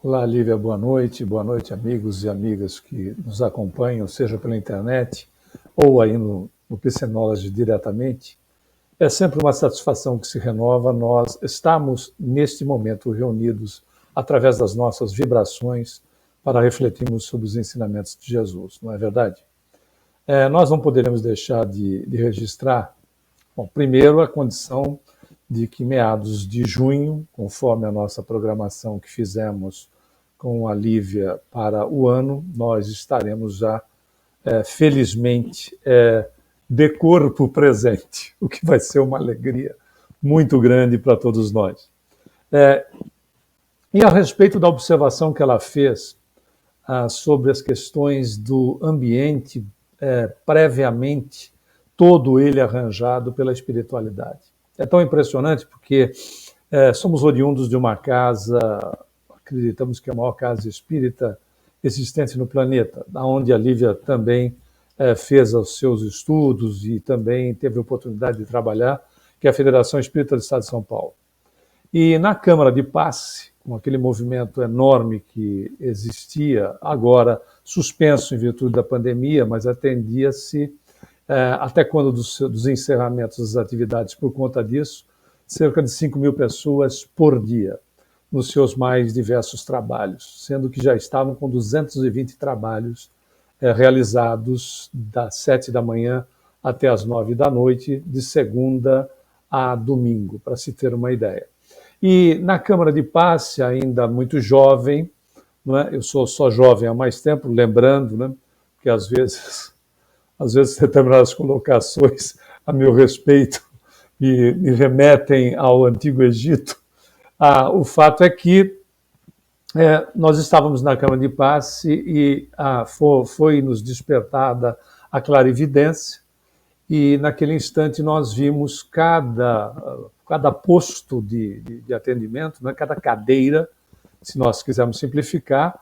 Olá, Lívia, boa noite, amigos e amigas que nos acompanham, seja pela internet ou aí no PCnology diretamente. É sempre uma satisfação que se renova nós estamos, neste momento, reunidos através das nossas vibrações para refletirmos sobre os ensinamentos de Jesus, não é verdade? Nós não poderemos deixar de registrar, bom, primeiro, a condição de que meados de junho, conforme a nossa programação que fizemos com a Lívia para o ano, nós estaremos já, felizmente, de corpo presente, o que vai ser uma alegria muito grande para todos nós. E a respeito da observação que ela fez sobre as questões do ambiente previamente, todo ele arranjado pela espiritualidade. É tão impressionante porque somos oriundos de uma casa, acreditamos que é a maior casa espírita existente no planeta, onde a Lívia também fez os seus estudos e também teve a oportunidade de trabalhar, que é a Federação Espírita do Estado de São Paulo. E na Câmara de Passe, com aquele movimento enorme que existia, agora suspenso em virtude da pandemia, mas atendia-se, até quando dos encerramentos das atividades por conta disso, cerca de 5.000 pessoas por dia, nos seus mais diversos trabalhos, sendo que já estavam com 220 trabalhos realizados das 7 da manhã até as 9 da noite, de segunda a domingo, para se ter uma ideia. E na Câmara de Passe, ainda muito jovem, não é? Eu sou só jovem há mais tempo, lembrando, né? Que às vezes determinadas colocações a meu respeito me remetem ao Antigo Egito. O fato é que nós estávamos na Câmara de Passe e foi nos despertada a clarividência, e naquele instante nós vimos cada posto de atendimento, né, cada cadeira, se nós quisermos simplificar,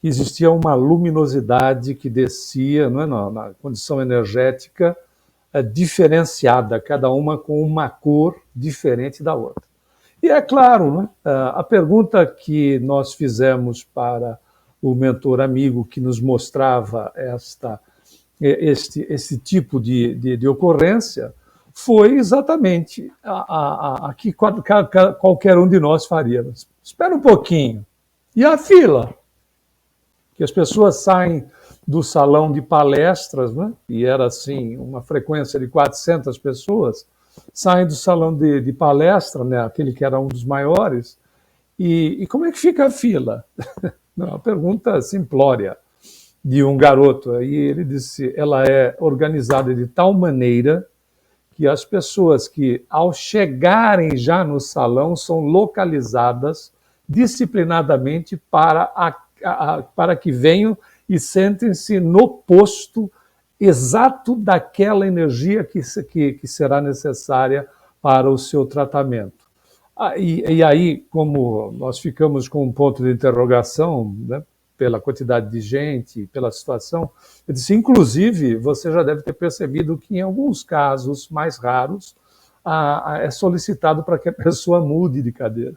existia uma luminosidade que descia, não é, na condição energética diferenciada, cada uma com uma cor diferente da outra. E é claro, né, a pergunta que nós fizemos para o mentor amigo que nos mostrava esse tipo de ocorrência foi exatamente a que qualquer um de nós faria. Espera um pouquinho. E a fila? Que as pessoas saem do salão de palestras, né? E era assim, uma frequência de 400 pessoas, saem do salão de palestra, né? Aquele que era um dos maiores, e como é que fica a fila? Uma pergunta simplória de um garoto. Aí ele disse, ela é organizada de tal maneira que as pessoas que, ao chegarem já no salão, são localizadas disciplinadamente para que venham e sentem-se no posto exato daquela energia que será necessária para o seu tratamento. E aí, como nós ficamos com um ponto de interrogação, né, pela quantidade de gente, pela situação, eu disse, inclusive, você já deve ter percebido que em alguns casos mais raros é solicitado para que a pessoa mude de cadeira.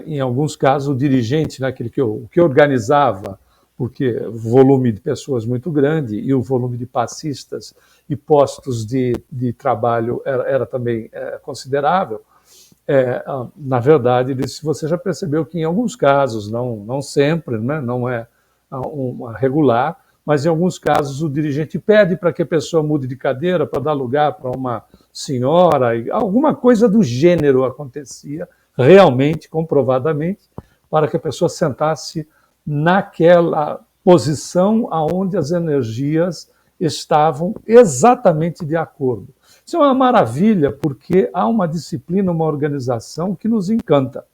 Em alguns casos, o dirigente, né, aquele que organizava, porque o volume de pessoas muito grande e o volume de passistas e postos de trabalho era também considerável, na verdade, você já percebeu que em alguns casos, não sempre, né, não é uma regular, mas em alguns casos o dirigente pede para que a pessoa mude de cadeira para dar lugar para uma senhora, alguma coisa do gênero acontecia, realmente, comprovadamente, para que a pessoa sentasse naquela posição aonde as energias estavam exatamente de acordo. Isso é uma maravilha, porque há uma disciplina, uma organização que nos encanta.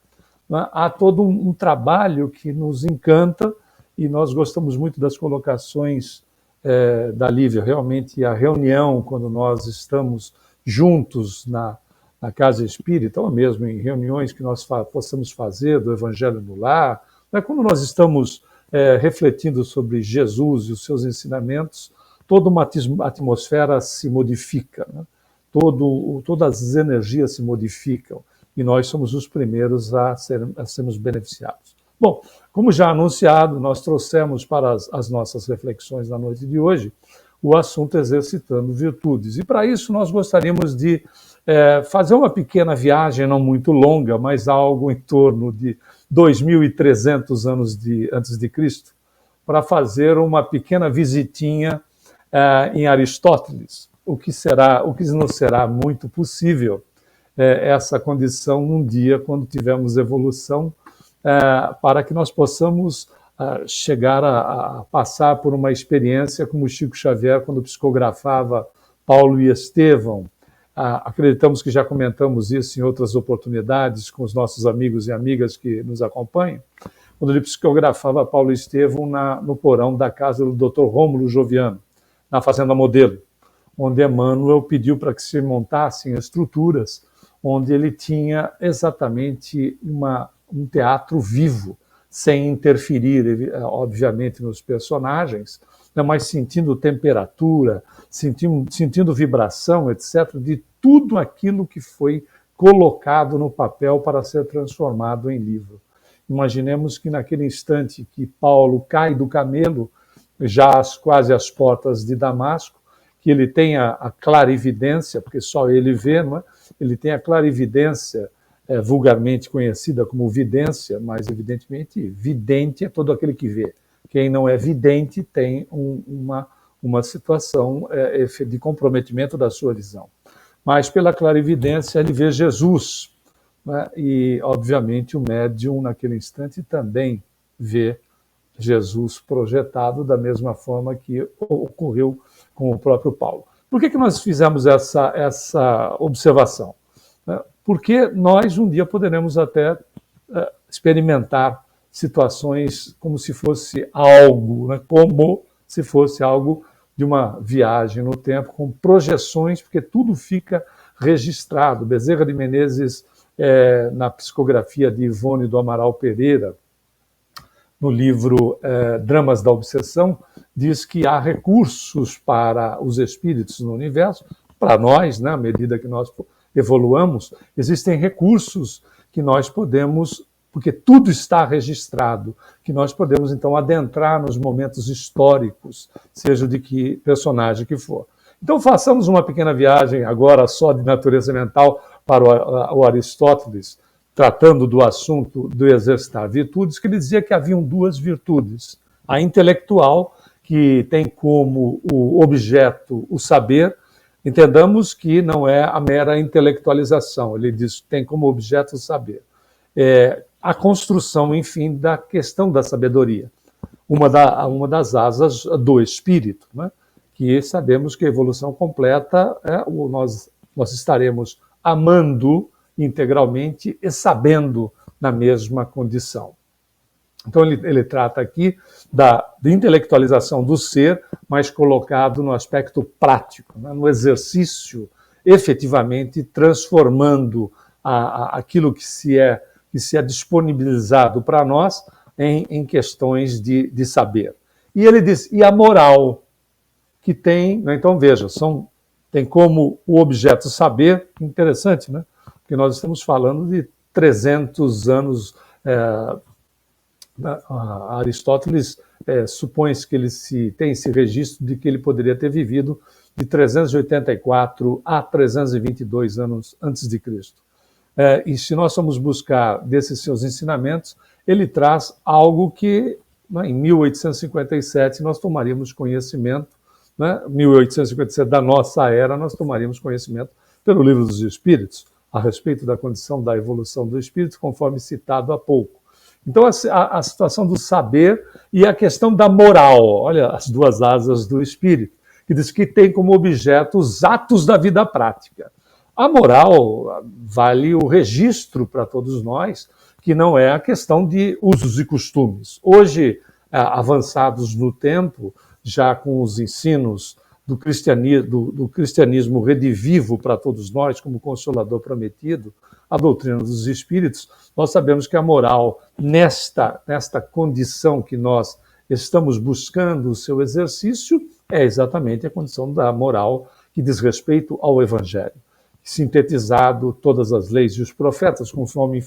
Né? Há todo um trabalho que nos encanta, e nós gostamos muito das colocações da Lívia. Realmente, a reunião, quando nós estamos juntos na Casa Espírita, ou mesmo em reuniões que nós possamos fazer do Evangelho no Lar, né? Quando nós estamos refletindo sobre Jesus e os seus ensinamentos, toda uma atmosfera se modifica, né? Todas as energias se modificam e nós somos os primeiros a sermos beneficiados. Bom, como já anunciado, nós trouxemos para as nossas reflexões na noite de hoje o assunto exercitando virtudes. E para isso nós gostaríamos de fazer uma pequena viagem, não muito longa, mas algo em torno de 2.300 anos antes de Cristo, para fazer uma pequena visitinha em Aristóteles, o que não será muito possível essa condição um dia quando tivermos evolução, para que nós possamos chegar a passar por uma experiência como Chico Xavier quando psicografava Paulo e Estevão. Acreditamos que já comentamos isso em outras oportunidades com os nossos amigos e amigas que nos acompanham, quando ele psicografava Paulo e Estevão no porão da casa do Dr. Rômulo Joviano, na Fazenda Modelo, onde Emmanuel pediu para que se montassem estruturas onde ele tinha exatamente um teatro vivo, sem interferir, obviamente, nos personagens, mas sentindo temperatura, sentindo vibração, etc., de tudo aquilo que foi colocado no papel para ser transformado em livro. Imaginemos que naquele instante que Paulo cai do camelo, já quase às portas de Damasco, que ele tem a clarividência, porque só ele vê, não é? Ele tem a clarividência, vulgarmente conhecida como vidência, mas evidentemente vidente é todo aquele que vê. Quem não é vidente tem uma situação de comprometimento da sua visão. Mas pela clarividência ele vê Jesus, né? E obviamente o médium naquele instante também vê Jesus projetado da mesma forma que ocorreu com o próprio Paulo. Por que nós fizemos essa observação? Porque nós um dia poderemos até experimentar situações como se fosse algo, né? Como se fosse algo de uma viagem no tempo, com projeções, porque tudo fica registrado. Bezerra de Menezes, na psicografia de Ivone do Amaral Pereira, no livro Dramas da Obsessão, diz que há recursos para os espíritos no universo, para nós, né, à medida que nós evoluamos, existem recursos que nós podemos, porque tudo está registrado, que nós podemos então adentrar nos momentos históricos, seja de que personagem que for. Então façamos uma pequena viagem agora só de natureza mental para o Aristóteles, tratando do assunto do exercitar virtudes, que ele dizia que haviam duas virtudes. A intelectual, que tem como o objeto o saber, entendamos que não é a mera intelectualização, ele diz que tem como objeto o saber. A construção, enfim, da questão da sabedoria, uma das asas do espírito, né? Que sabemos que a evolução completa nós estaremos amando integralmente e sabendo na mesma condição. Então ele trata aqui da intelectualização do ser, mas colocado no aspecto prático, né? No exercício, efetivamente transformando aquilo que se é disponibilizado para nós em questões de saber. E ele diz, e a moral, que tem, né? Então veja, tem como o objeto saber, interessante, né? Porque nós estamos falando de 300 anos. Aristóteles supõe-se que ele tem esse registro de que ele poderia ter vivido de 384 a 322 anos antes de Cristo. E se nós formos buscar desses seus ensinamentos, ele traz algo que, né, em 1857 nós tomaríamos conhecimento, né, 1857 da nossa era, nós tomaríamos conhecimento pelo Livro dos Espíritos, a respeito da condição da evolução do espírito, conforme citado há pouco. Então, a situação do saber e a questão da moral, olha as duas asas do espírito, que diz que tem como objeto os atos da vida prática. A moral vale o registro para todos nós, que não é a questão de usos e costumes. Hoje, avançados no tempo, já com os ensinos do cristianismo redivivo para todos nós, como Consolador prometido, a doutrina dos espíritos, nós sabemos que a moral, nesta condição que nós estamos buscando o seu exercício, é exatamente a condição da moral que diz respeito ao Evangelho, sintetizado todas as leis e os profetas, conforme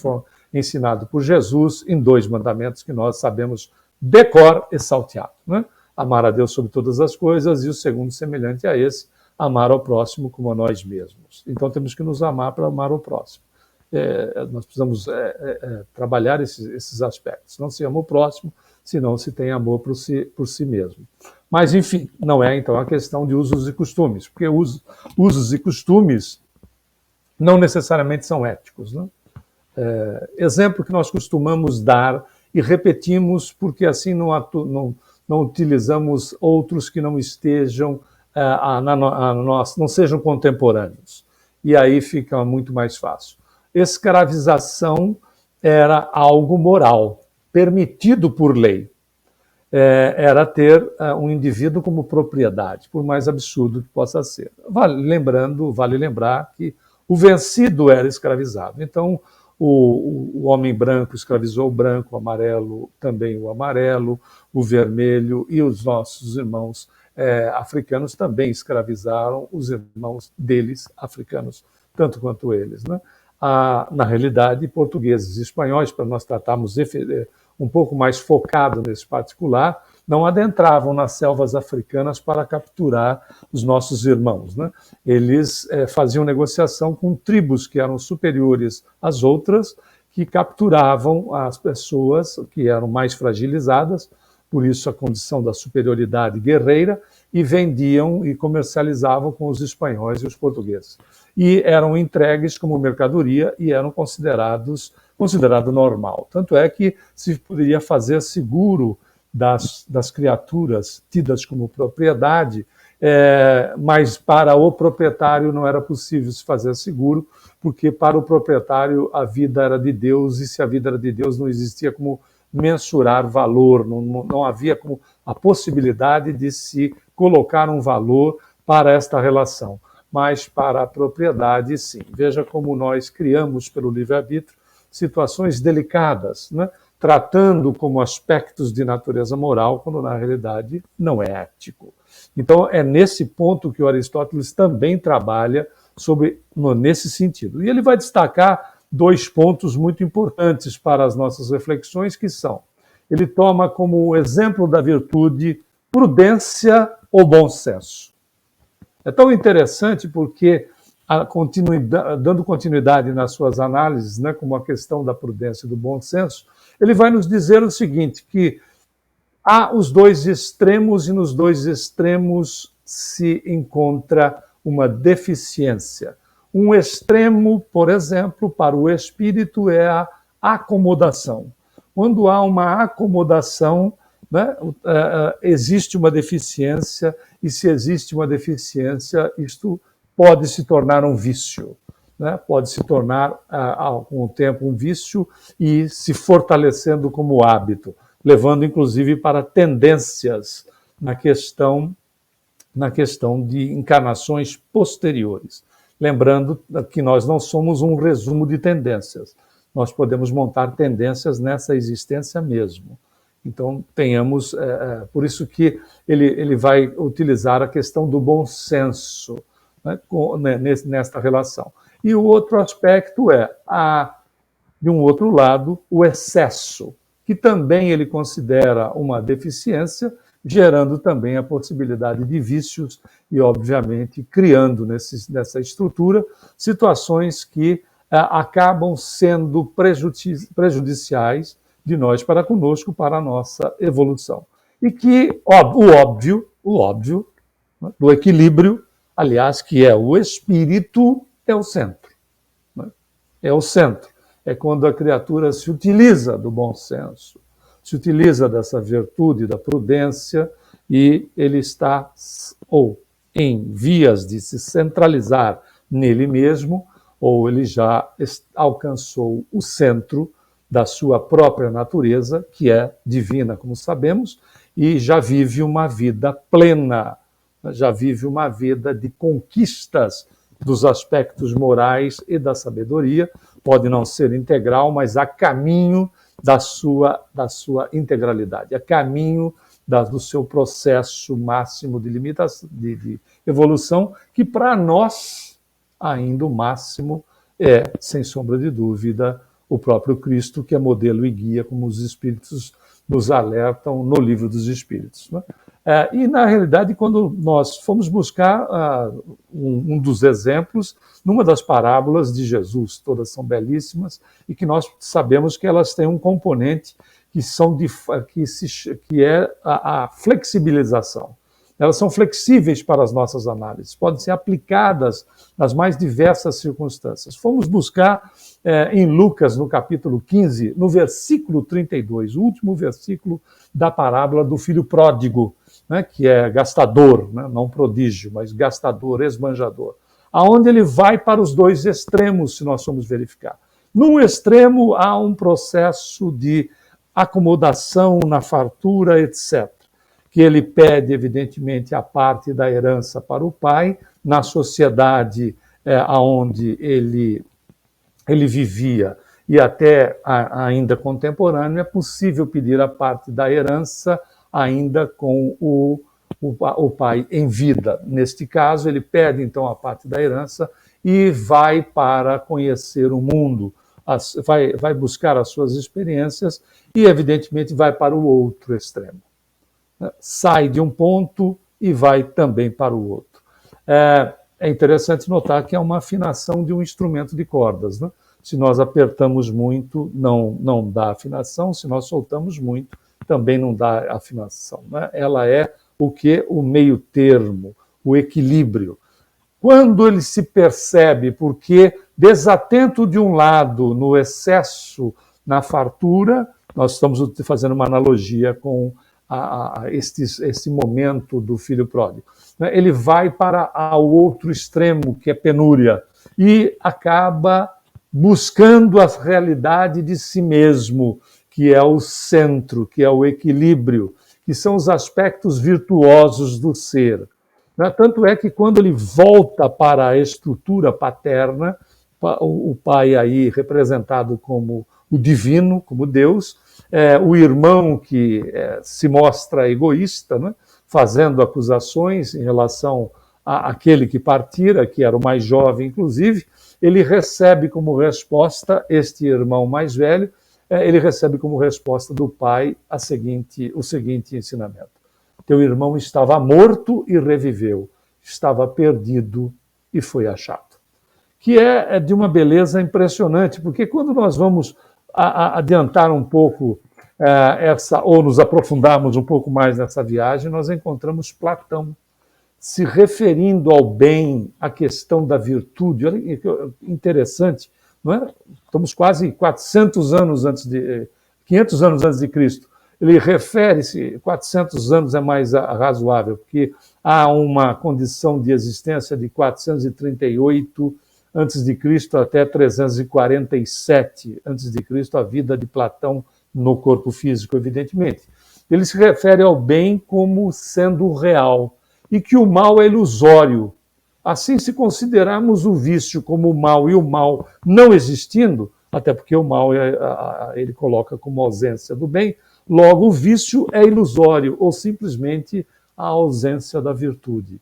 ensinado por Jesus, em 2 mandamentos que nós sabemos de cor e salteado, né? Amar a Deus sobre todas as coisas, e o segundo, semelhante a esse, amar ao próximo como a nós mesmos. Então temos que nos amar para amar o próximo. Nós precisamos trabalhar esses aspectos. Não se ama o próximo, se não se tem amor por si mesmo. Mas, enfim, não é então a questão de usos e costumes, porque usos e costumes não necessariamente são éticos, né? Exemplo que nós costumamos dar e repetimos porque assim não utilizamos outros que não estejam, não sejam contemporâneos. E aí fica muito mais fácil. Escravização era algo moral, permitido por lei. Era ter um indivíduo como propriedade, por mais absurdo que possa ser. Vale lembrar que o vencido era escravizado. Então, o homem branco escravizou o branco, o amarelo também o amarelo, o vermelho, e os nossos irmãos africanos também escravizaram os irmãos deles, africanos, tanto quanto eles, né? Na realidade, portugueses e espanhóis, para nós tratarmos um pouco mais focado nesse particular, não adentravam nas selvas africanas para capturar os nossos irmãos, né? Eles faziam negociação com tribos que eram superiores às outras, que capturavam as pessoas que eram mais fragilizadas, por isso a condição da superioridade guerreira, e vendiam e comercializavam com os espanhóis e os portugueses. E eram entregues como mercadoria e eram considerado normal. Tanto é que se poderia fazer seguro das criaturas tidas como propriedade, mas para o proprietário não era possível se fazer seguro, porque para o proprietário a vida era de Deus, e se a vida era de Deus não existia como mensurar valor, não havia como a possibilidade de se colocar um valor para esta relação. Mas para a propriedade, sim. Veja como nós criamos pelo livre-arbítrio situações delicadas, né? Tratando como aspectos de natureza moral, quando na realidade não é ético. Então é nesse ponto que o Aristóteles também trabalha nesse sentido. E ele vai destacar 2 pontos muito importantes para as nossas reflexões, que são: ele toma como exemplo da virtude prudência ou bom senso. É tão interessante porque, dando continuidade nas suas análises, né, como a questão da prudência e do bom senso, ele vai nos dizer o seguinte, que há os 2 extremos e nos 2 extremos se encontra uma deficiência. Um extremo, por exemplo, para o espírito é a acomodação. Quando há uma acomodação, né, existe uma deficiência, e se existe uma deficiência, isto pode se tornar um vício, né? Pode se tornar, com o tempo, um vício e se fortalecendo como hábito, levando inclusive para tendências na questão de encarnações posteriores. Lembrando que nós não somos um resumo de tendências, nós podemos montar tendências nessa existência mesmo. Então, tenhamos, por isso que ele vai utilizar a questão do bom senso, né, nesta relação. E o outro aspecto de um outro lado, o excesso, que também ele considera uma deficiência, gerando também a possibilidade de vícios e, obviamente, criando nessa estrutura situações que acabam sendo prejudiciais de nós para conosco, para a nossa evolução. E que o óbvio né, do equilíbrio, aliás, que é o espírito, é o centro. Né? É o centro. É quando a criatura se utiliza do bom senso, se utiliza dessa virtude, da prudência, e ele está ou em vias de se centralizar nele mesmo, ou ele já alcançou o centro da sua própria natureza, que é divina, como sabemos, e já vive uma vida plena, já vive uma vida de conquistas dos aspectos morais e da sabedoria. Pode não ser integral, mas a caminho da sua integralidade, a caminho do seu processo máximo de limitação, de evolução, que para nós ainda o máximo é, sem sombra de dúvida, o próprio Cristo, que é modelo e guia, como os Espíritos nos alertam no Livro dos Espíritos. Né? E, na realidade, quando nós fomos buscar um dos exemplos, numa das parábolas de Jesus, todas são belíssimas, e que nós sabemos que elas têm um componente que é a flexibilização. Elas são flexíveis para as nossas análises, podem ser aplicadas nas mais diversas circunstâncias. Fomos buscar em Lucas, no capítulo 15, no versículo 32, o último versículo da parábola do filho pródigo, né, que é gastador, né, não prodígio, mas gastador, esbanjador, aonde ele vai para os dois extremos, se nós formos verificar. Num extremo há um processo de acomodação na fartura, etc., que ele pede, evidentemente, a parte da herança para o pai, na sociedade onde ele vivia e até ainda contemporâneo, é possível pedir a parte da herança ainda com o pai em vida. Neste caso, ele pede, então, a parte da herança e vai para conhecer o mundo, vai buscar as suas experiências e, evidentemente, vai para o outro extremo. Sai de um ponto e vai também para o outro. É interessante notar que é uma afinação de um instrumento de cordas. Né? Se nós apertamos muito, não dá afinação, se nós soltamos muito, também não dá afinação. Né? Ela é o que? O meio termo, o equilíbrio. Quando ele se percebe, porque desatento de um lado no excesso, na fartura, nós estamos fazendo uma analogia com este momento do filho pródigo. Ele vai para o outro extremo, que é penúria, e acaba buscando a realidade de si mesmo, que é o centro, que é o equilíbrio, que são os aspectos virtuosos do ser. Tanto é que quando ele volta para a estrutura paterna, o pai aí representado como o divino, como Deus, o irmão que se mostra egoísta, né, fazendo acusações em relação àquele que partira, que era o mais jovem, inclusive, ele recebe como resposta, este irmão mais velho, ele recebe como resposta do pai o seguinte ensinamento. Teu irmão estava morto e reviveu, estava perdido e foi achado. Que é de uma beleza impressionante, porque quando nós vamos adiantar um pouco ou nos aprofundarmos um pouco mais nessa viagem, nós encontramos Platão se referindo ao bem, à questão da virtude. Olha que interessante, não é? Estamos quase 500 anos antes de Cristo. Ele refere-se, 400 anos é mais razoável, porque há uma condição de existência de 438 antes de Cristo até 347 antes de Cristo, a vida de Platão no corpo físico, evidentemente. Ele se refere ao bem como sendo real e que o mal é ilusório. Assim, se considerarmos o vício como o mal e o mal não existindo, até porque o mal ele coloca como ausência do bem, logo o vício é ilusório ou simplesmente a ausência da virtude.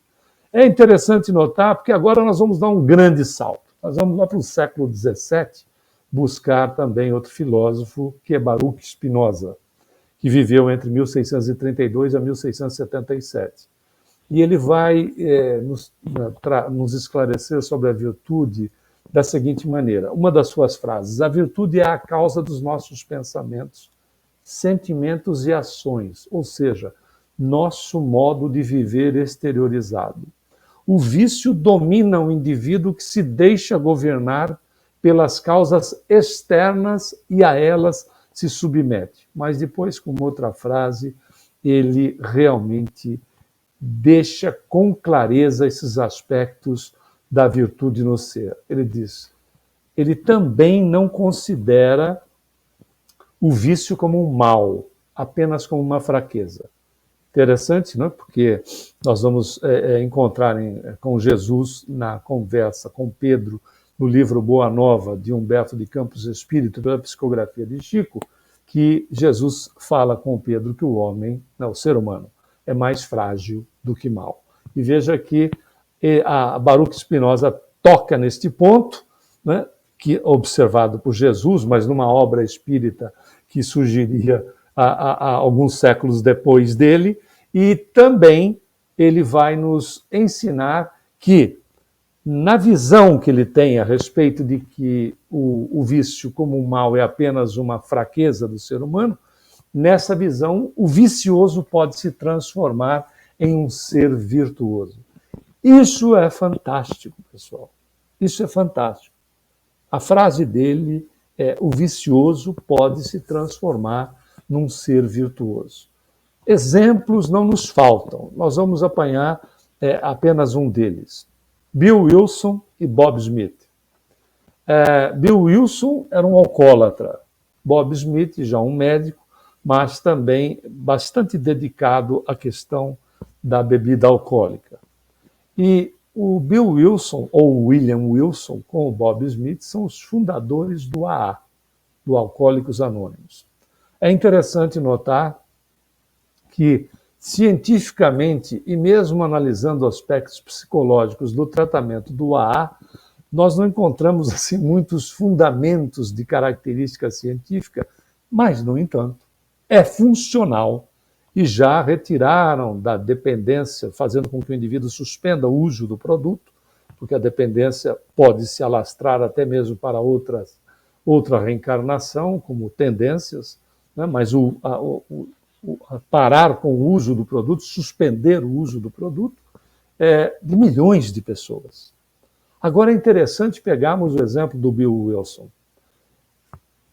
É interessante notar, porque agora nós vamos dar um grande salto. Nós vamos lá para o século XVII buscar também outro filósofo, que é Baruch Spinoza, que viveu entre 1632 a 1677. E ele vai nos esclarecer sobre a virtude da seguinte maneira. Uma das suas frases: a virtude é a causa dos nossos pensamentos, sentimentos e ações, ou seja, nosso modo de viver exteriorizado. O vício domina o indivíduo que se deixa governar pelas causas externas e a elas se submete. Mas depois, com outra frase, ele realmente deixa com clareza esses aspectos da virtude no ser. Ele diz, ele também não considera o vício como um mal, apenas como uma fraqueza. Interessante, não é? Porque nós vamos encontrar com Jesus na conversa com Pedro, no livro Boa Nova, de Humberto de Campos Espírito, pela psicografia de Chico, que Jesus fala com Pedro que o ser humano, é mais frágil do que mal. E veja que a Baruch Spinoza toca neste ponto, né, que observado por Jesus, mas numa obra espírita que surgiria a alguns séculos depois dele, e também ele vai nos ensinar que, na visão que ele tem a respeito de que o vício como um mal é apenas uma fraqueza do ser humano, nessa visão o vicioso pode se transformar em um ser virtuoso. Isso é fantástico, pessoal. Isso é fantástico. A frase dele é: o vicioso pode se transformar num ser virtuoso. Exemplos não nos faltam. Nós vamos apanhar apenas um deles. Bill Wilson e Bob Smith. Bill Wilson era um alcoólatra. Bob Smith, já um médico, mas também bastante dedicado à questão da bebida alcoólica. E o Bill Wilson, ou William Wilson, com o Bob Smith, são os fundadores do AA, do Alcoólicos Anônimos. É interessante notar que, cientificamente, e mesmo analisando aspectos psicológicos do tratamento do AA, nós não encontramos assim muitos fundamentos de característica científica, mas, no entanto, é funcional e já retiraram da dependência, fazendo com que o indivíduo suspenda o uso do produto, porque a dependência pode se alastrar até mesmo para outra reencarnação, como tendências, né? Mas parar com o uso do produto, suspender o uso do produto, de milhões de pessoas. Agora é interessante pegarmos o exemplo do Bill Wilson.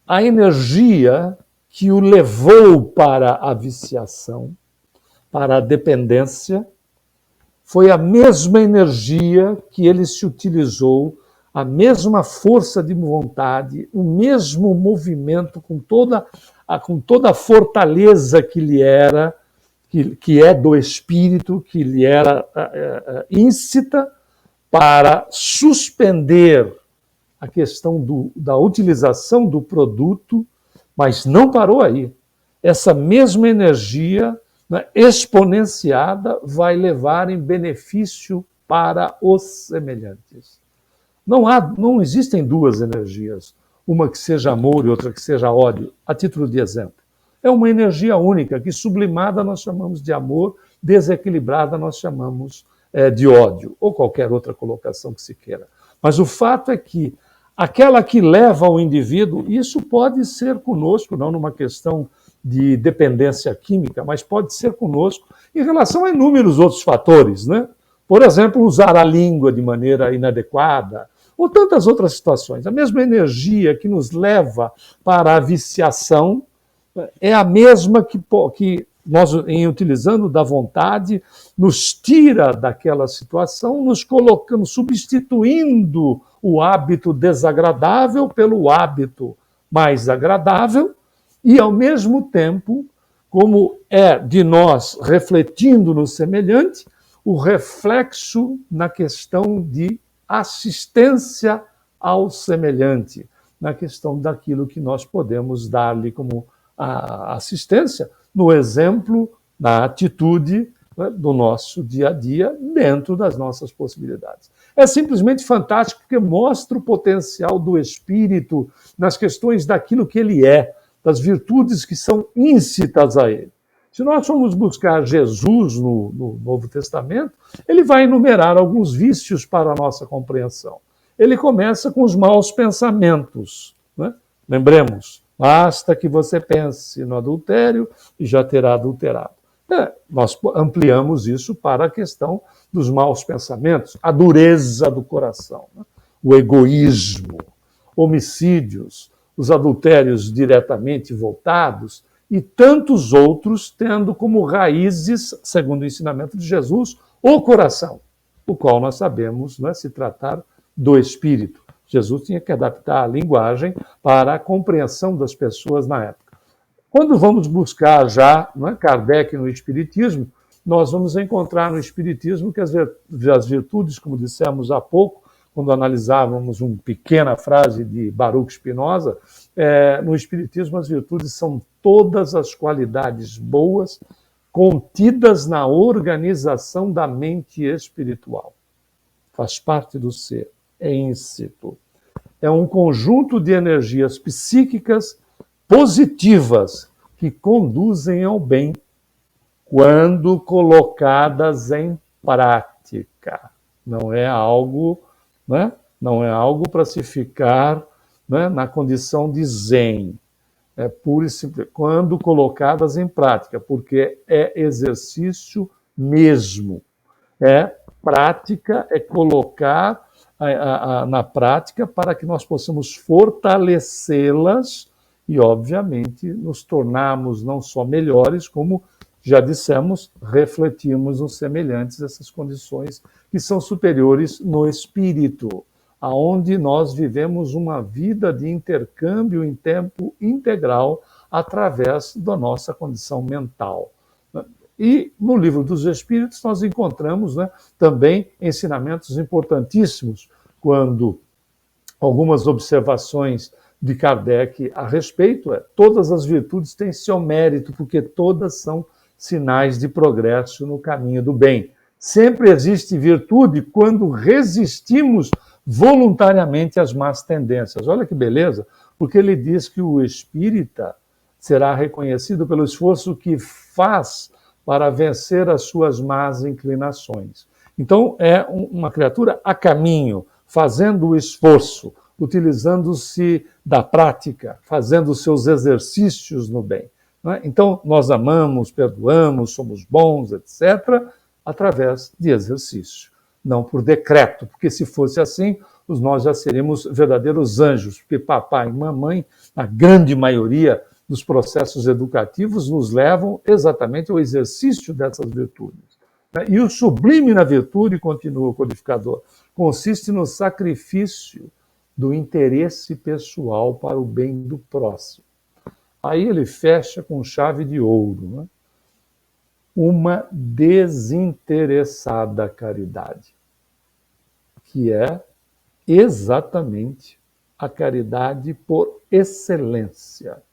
A energia que o levou para a viciação, para a dependência, foi a mesma energia que ele se utilizou, a mesma força de vontade, o mesmo movimento, com toda a fortaleza que lhe era, que é do espírito, que lhe era íncita, para suspender a questão da utilização do produto, mas não parou aí. Essa mesma energia, né, exponenciada, vai levar em benefício para os semelhantes. Não existem duas energias, uma que seja amor e outra que seja ódio, a título de exemplo. É uma energia única, que sublimada nós chamamos de amor, desequilibrada nós chamamos de ódio, ou qualquer outra colocação que se queira. Mas o fato é que aquela que leva o indivíduo, isso pode ser conosco, não numa questão de dependência química, mas pode ser conosco em relação a inúmeros outros fatores, né? Por exemplo, usar a língua de maneira inadequada, ou tantas outras situações. A mesma energia que nos leva para a viciação é a mesma que nós, em utilizando da vontade, nos tira daquela situação, nos colocando, substituindo o hábito desagradável pelo hábito mais agradável, e, ao mesmo tempo, como é de nós refletindo no semelhante, o reflexo na questão de assistência ao semelhante, na questão daquilo que nós podemos dar-lhe como a assistência, no exemplo, na atitude, né, do nosso dia a dia, dentro das nossas possibilidades. É simplesmente fantástico, porque mostra o potencial do espírito nas questões daquilo que ele é, das virtudes que são íncitas a ele. Se nós formos buscar Jesus no Novo Testamento, ele vai enumerar alguns vícios para a nossa compreensão. Ele começa com os maus pensamentos, né? Lembremos, basta que você pense no adultério e já terá adulterado. Nós ampliamos isso para a questão dos maus pensamentos, a dureza do coração, né? O egoísmo, homicídios, os adultérios diretamente voltados e tantos outros, tendo como raízes, segundo o ensinamento de Jesus, o coração, o qual nós sabemos, né, se tratar do espírito. Jesus tinha que adaptar a linguagem para a compreensão das pessoas na época. Quando vamos buscar já, né, Kardec no Espiritismo, nós vamos encontrar no Espiritismo que as virtudes, como dissemos há pouco, quando analisávamos uma pequena frase de Baruch Spinoza, no Espiritismo as virtudes são todas as qualidades boas contidas na organização da mente espiritual. Faz parte do ser. íncito. É um conjunto de energias psíquicas positivas que conduzem ao bem quando colocadas em prática. Não é algo, né? Não é algo para se ficar, né, na condição de zen. É pura e simples, quando colocadas em prática, porque é exercício mesmo. É prática, é colocar na prática para que nós possamos fortalecê-las e, obviamente, nos tornarmos não só melhores, como já dissemos, refletirmos nos semelhantes essas condições que são superiores no espírito, aonde nós vivemos uma vida de intercâmbio em tempo integral através da nossa condição mental. E no Livro dos Espíritos nós encontramos, né, também ensinamentos importantíssimos, quando algumas observações de Kardec a respeito todas as virtudes têm seu mérito, porque todas são sinais de progresso no caminho do bem. Sempre existe virtude quando resistimos voluntariamente às más tendências. Olha que beleza, porque ele diz que o espírita será reconhecido pelo esforço que faz para vencer as suas más inclinações. Então, é uma criatura a caminho, fazendo o esforço, utilizando-se da prática, fazendo os seus exercícios no bem. Não é? Então, nós amamos, perdoamos, somos bons, etc., através de exercício, não por decreto, porque se fosse assim, nós já seríamos verdadeiros anjos, porque papai e mamãe, a grande maioria dos processos educativos, nos levam exatamente ao exercício dessas virtudes. E o sublime na virtude, continua o codificador, consiste no sacrifício do interesse pessoal para o bem do próximo. Aí ele fecha com chave de ouro, né? Uma desinteressada caridade, que é exatamente a caridade por excelência.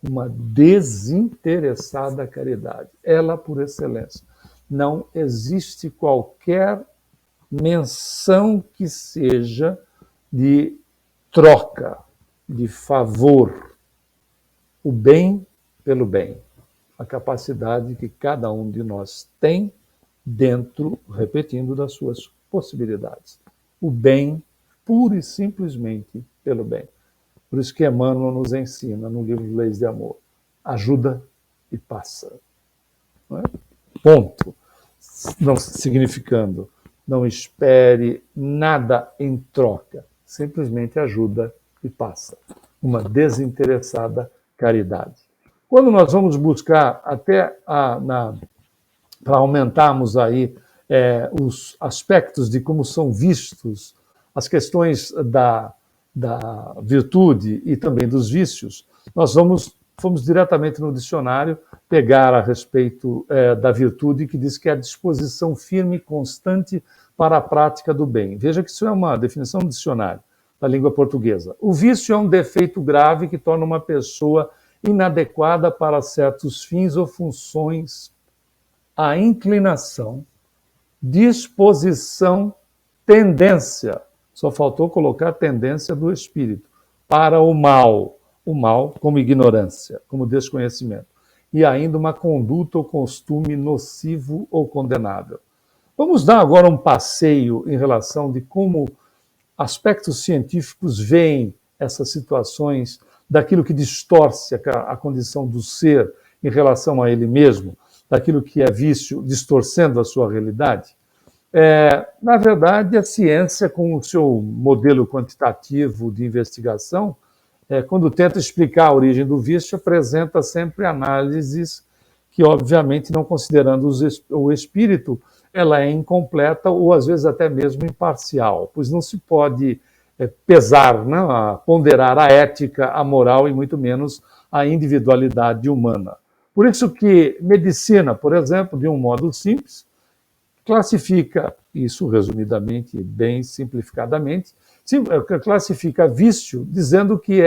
Uma desinteressada caridade, ela por excelência. Não existe qualquer menção que seja de troca, de favor. O bem pelo bem. A capacidade que cada um de nós tem dentro, repetindo, das suas possibilidades. O bem, pura e simplesmente pelo bem. Por isso que Emmanuel nos ensina no livro Leis de Amor. Ajuda e passa. Não é? Ponto. Não significando, não espere nada em troca. Simplesmente ajuda e passa. Uma desinteressada caridade. Quando nós vamos buscar até para aumentarmos aí os aspectos de como são vistos as questões da virtude e também dos vícios, nós fomos diretamente no dicionário pegar a respeito da virtude, que diz que é a disposição firme e constante para a prática do bem. Veja que isso é uma definição do dicionário da língua portuguesa. O vício é um defeito grave que torna uma pessoa inadequada para certos fins ou funções. A inclinação, disposição, tendência, só faltou colocar tendência do espírito, para o mal como ignorância, como desconhecimento, e ainda uma conduta ou costume nocivo ou condenável. Vamos dar agora um passeio em relação de como aspectos científicos veem essas situações daquilo que distorce a condição do ser em relação a ele mesmo, daquilo que é vício, distorcendo a sua realidade. Na verdade, a ciência, com o seu modelo quantitativo de investigação, quando tenta explicar a origem do vício, apresenta sempre análises que, obviamente, não considerando o espírito, ela é incompleta ou, às vezes, até mesmo imparcial, pois não se pode pesar, né, ponderar a ética, a moral e, muito menos, a individualidade humana. Por isso que medicina, por exemplo, de um modo simples, classifica, isso resumidamente, bem simplificadamente, classifica vício dizendo que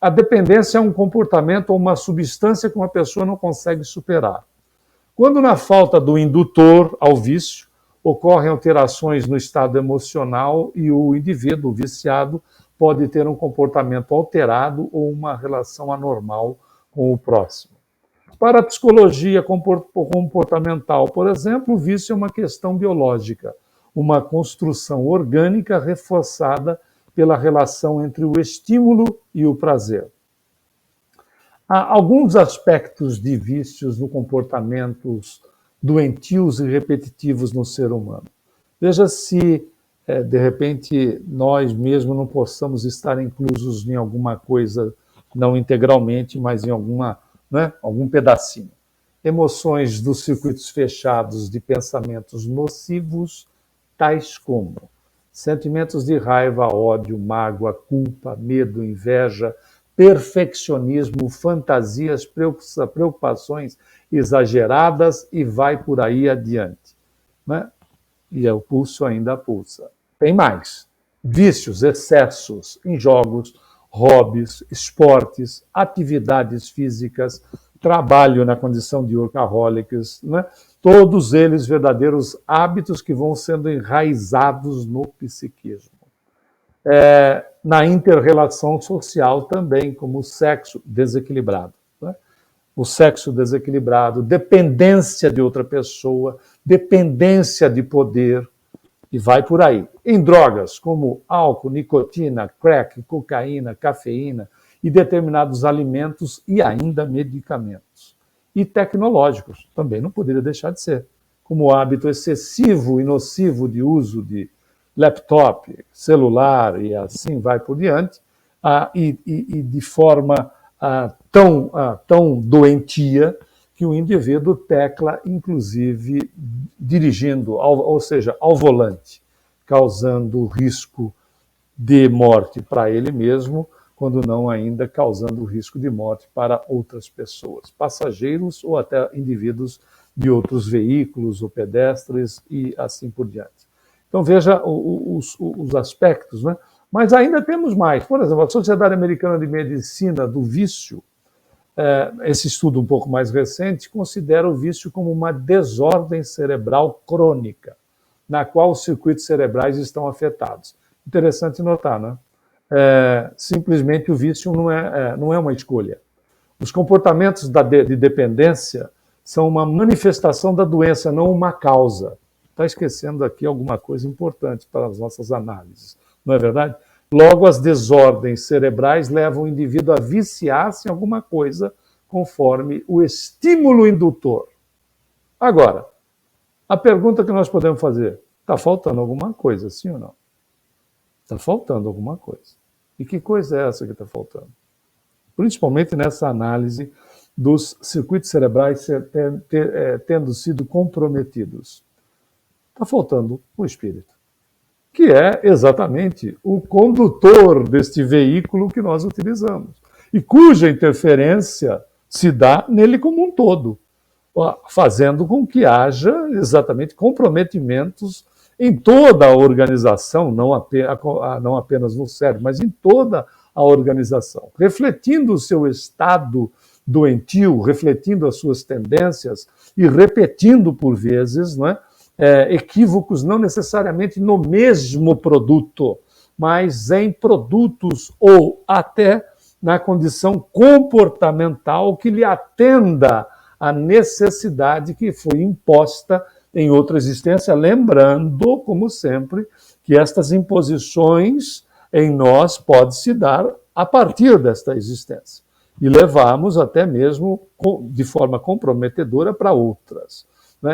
a dependência é um comportamento ou uma substância que uma pessoa não consegue superar. Quando na falta do indutor ao vício, ocorrem alterações no estado emocional e o indivíduo viciado pode ter um comportamento alterado ou uma relação anormal com o próximo. Para a psicologia comportamental, por exemplo, o vício é uma questão biológica, uma construção orgânica reforçada pela relação entre o estímulo e o prazer. Há alguns aspectos de vícios no comportamentos doentios e repetitivos no ser humano. Veja se, de repente, nós mesmos não possamos estar inclusos em alguma coisa, não integralmente, mas em algum pedacinho. Emoções dos circuitos fechados de pensamentos nocivos, tais como sentimentos de raiva, ódio, mágoa, culpa, medo, inveja, perfeccionismo, fantasias, preocupações exageradas e vai por aí adiante. Né? E o pulso ainda pulsa. Tem mais. Vícios, excessos em jogos, hobbies, esportes, atividades físicas, trabalho na condição de workaholics, né? Todos eles verdadeiros hábitos que vão sendo enraizados no psiquismo. Na inter-relação social também, como o sexo desequilibrado. Né? O sexo desequilibrado, dependência de outra pessoa, dependência de poder, e vai por aí. Em drogas, como álcool, nicotina, crack, cocaína, cafeína e determinados alimentos e ainda medicamentos. E tecnológicos, também não poderia deixar de ser, como o hábito excessivo e nocivo de uso de laptop, celular e assim vai por diante, e de forma tão doentia que o indivíduo tecla, inclusive, dirigindo, ou seja, ao volante, causando risco de morte para ele mesmo, quando não ainda causando risco de morte para outras pessoas, passageiros ou até indivíduos de outros veículos ou pedestres e assim por diante. Então veja os aspectos, né? Mas ainda temos mais. Por exemplo, a Sociedade Americana de Medicina do Vício, esse estudo um pouco mais recente, considera o vício como uma desordem cerebral crônica, na qual os circuitos cerebrais estão afetados. Interessante notar, né? Simplesmente o vício não é uma escolha. Os comportamentos de dependência são uma manifestação da doença, não uma causa. Está esquecendo aqui alguma coisa importante para as nossas análises, não é verdade? Logo, as desordens cerebrais levam o indivíduo a viciar-se em alguma coisa conforme o estímulo indutor. Agora, a pergunta que nós podemos fazer, está faltando alguma coisa, sim ou não? Está faltando alguma coisa. E que coisa é essa que está faltando? Principalmente nessa análise dos circuitos cerebrais tendo sido comprometidos. Está faltando o espírito, que é exatamente o condutor deste veículo que nós utilizamos, e cuja interferência se dá nele como um todo, fazendo com que haja exatamente comprometimentos em toda a organização, não apenas no cérebro, mas em toda a organização, refletindo o seu estado doentio, refletindo as suas tendências e repetindo por vezes, não é? Equívocos não necessariamente no mesmo produto, mas em produtos ou até na condição comportamental que lhe atenda à necessidade que foi imposta em outra existência, lembrando, como sempre, que estas imposições em nós podem se dar a partir desta existência e levarmos até mesmo de forma comprometedora para outras.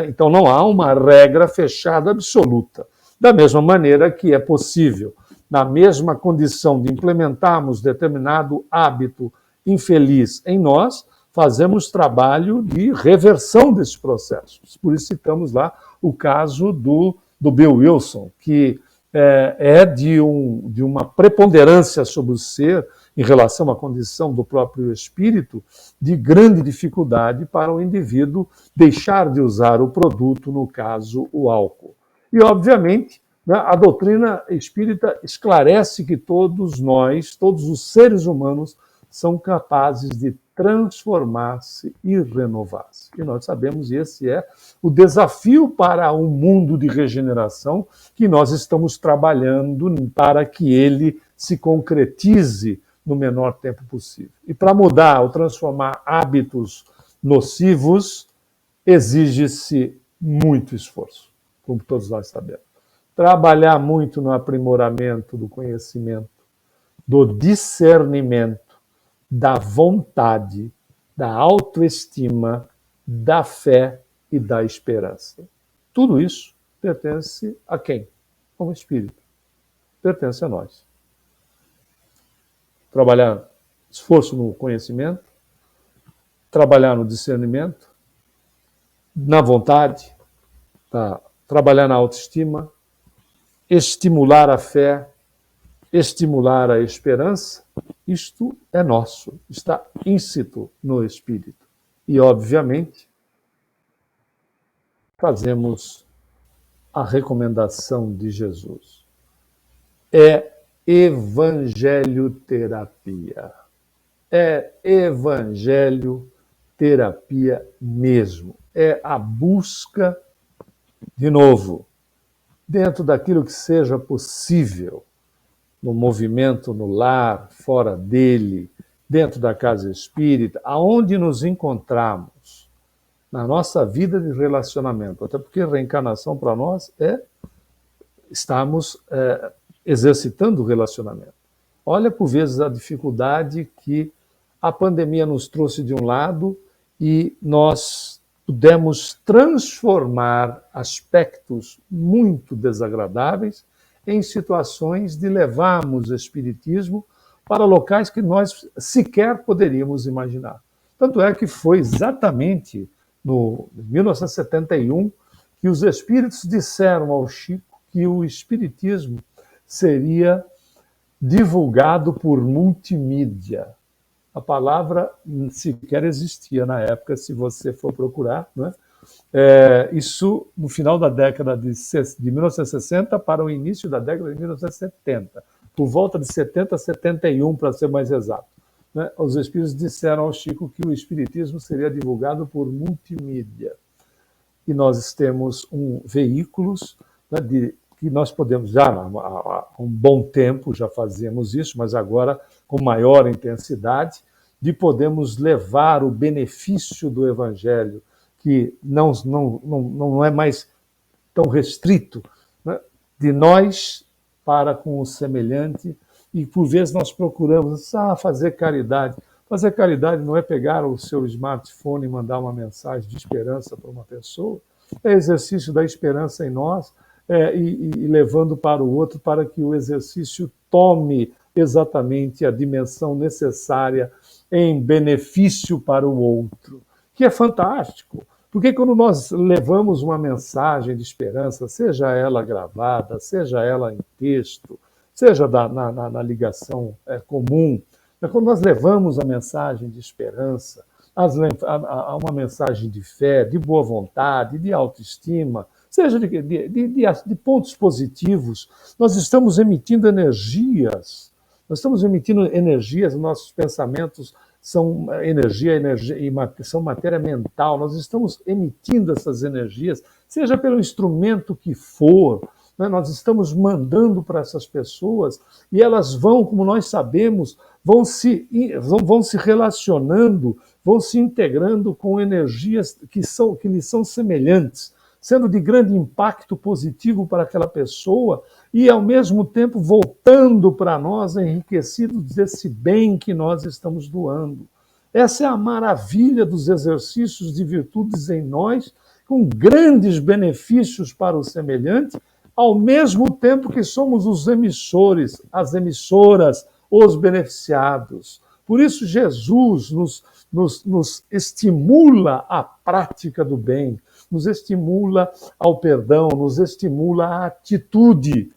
Então não há uma regra fechada absoluta. Da mesma maneira que é possível, na mesma condição de implementarmos determinado hábito infeliz em nós, fazemos trabalho de reversão desses processos. Por isso citamos lá o caso do Bill Wilson, que é de uma preponderância sobre o ser em relação à condição do próprio espírito, de grande dificuldade para o indivíduo deixar de usar o produto, no caso, o álcool. E, obviamente, a doutrina espírita esclarece que todos nós, todos os seres humanos, são capazes de transformar-se e renovar-se. E nós sabemos, e esse é o desafio para um mundo de regeneração que nós estamos trabalhando para que ele se concretize no menor tempo possível. E para mudar ou transformar hábitos nocivos, exige-se muito esforço, como todos nós sabemos. Trabalhar muito no aprimoramento do conhecimento, do discernimento, da vontade, da autoestima, da fé e da esperança. Tudo isso pertence a quem? Ao Espírito. Pertence a nós. Trabalhar esforço no conhecimento, trabalhar no discernimento, na vontade, trabalhar na autoestima, estimular a fé, estimular a esperança, isto é nosso, está íncito no Espírito. E, obviamente, fazemos a recomendação de Jesus. É evangelho-terapia. É evangelho-terapia mesmo. É a busca, de novo, dentro daquilo que seja possível, no movimento, no lar, fora dele, dentro da casa espírita, aonde nos encontramos, na nossa vida de relacionamento. Até porque reencarnação para nós é estarmos exercitando o relacionamento. Olha, por vezes, a dificuldade que a pandemia nos trouxe de um lado e nós pudemos transformar aspectos muito desagradáveis em situações de levarmos o espiritismo para locais que nós sequer poderíamos imaginar. Tanto é que foi exatamente no 1971 que os espíritos disseram ao Chico que o espiritismo seria divulgado por multimídia. A palavra sequer existia na época, se você for procurar, não é? Isso no final da década de 1960 para o início da década de 1970, por volta de 70, 71, para ser mais exato. Né? Os espíritos disseram ao Chico que o espiritismo seria divulgado por multimídia. E nós temos veículos, né, que nós podemos, já há um bom tempo já fazíamos isso, mas agora com maior intensidade, de podermos levar o benefício do Evangelho, que não é mais tão restrito, né, de nós para com o semelhante, e por vezes nós procuramos fazer caridade. Fazer caridade não é pegar o seu smartphone e mandar uma mensagem de esperança para uma pessoa, é exercício da esperança em nós, e levando para o outro para que o exercício tome exatamente a dimensão necessária em benefício para o outro, que é fantástico. Porque quando nós levamos uma mensagem de esperança, seja ela gravada, seja ela em texto, seja na ligação comum, quando nós levamos a mensagem de esperança, uma mensagem de fé, de boa vontade, de autoestima, seja de pontos positivos, nós estamos emitindo energias. Nós estamos emitindo energias, nossos pensamentos são são matéria mental, nós estamos emitindo essas energias, seja pelo instrumento que for, né? Nós estamos mandando para essas pessoas e elas vão, como nós sabemos, vão se relacionando, vão se integrando com energias que lhes são semelhantes, sendo de grande impacto positivo para aquela pessoa e, ao mesmo tempo, voltando para nós enriquecidos desse bem que nós estamos doando. Essa é a maravilha dos exercícios de virtudes em nós, com grandes benefícios para o semelhante, ao mesmo tempo que somos os emissores, as emissoras, os beneficiados. Por isso, Jesus nos estimula à prática do bem, nos estimula ao perdão, nos estimula à atitude.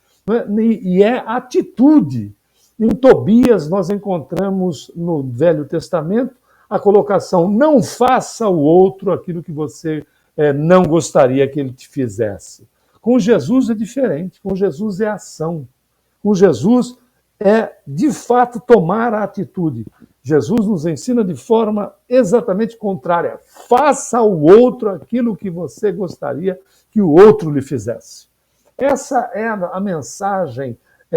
E é atitude. Em Tobias, nós encontramos no Velho Testamento a colocação: não faça ao outro aquilo que você não gostaria que ele te fizesse. Com Jesus é diferente, com Jesus é ação. Com Jesus é, de fato, tomar a atitude. Jesus nos ensina de forma exatamente contrária. Faça ao outro aquilo que você gostaria que o outro lhe fizesse. Essa é a mensagem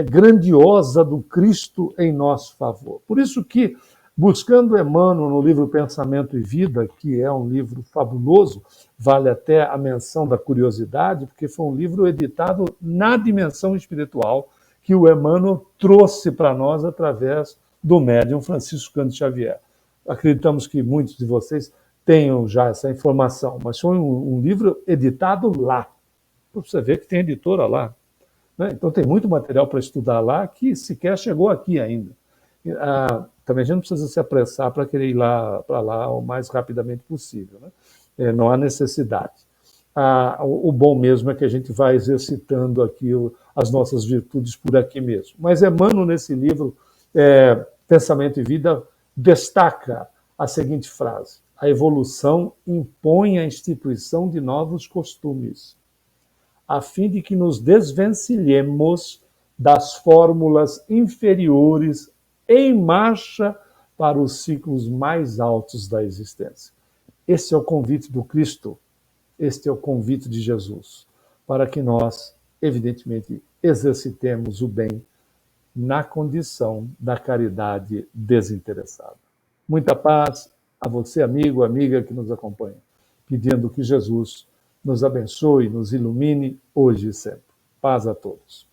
grandiosa do Cristo em nosso favor. Por isso que, buscando Emmanuel no livro Pensamento e Vida, que é um livro fabuloso, vale até a menção da curiosidade, porque foi um livro editado na dimensão espiritual que o Emmanuel trouxe para nós através do médium Francisco Cândido Xavier. Acreditamos que muitos de vocês tenham já essa informação, mas foi um livro editado lá. Você vê que tem editora lá. Né? Então tem muito material para estudar lá que sequer chegou aqui ainda. Também a gente não precisa se apressar para querer ir para lá o mais rapidamente possível. Né? Não há necessidade. O bom mesmo é que a gente vai exercitando aqui as nossas virtudes por aqui mesmo. Mas Emmanuel, nesse livro, Pensamento e Vida, destaca a seguinte frase: a evolução impõe a instituição de novos costumes, a fim de que nos desvencilhemos das fórmulas inferiores em marcha para os ciclos mais altos da existência. Esse é o convite do Cristo, este é o convite de Jesus, para que nós, evidentemente, exercitemos o bem na condição da caridade desinteressada. Muita paz a você, amigo, amiga que nos acompanha, pedindo que Jesus nos abençoe, nos ilumine hoje e sempre. Paz a todos.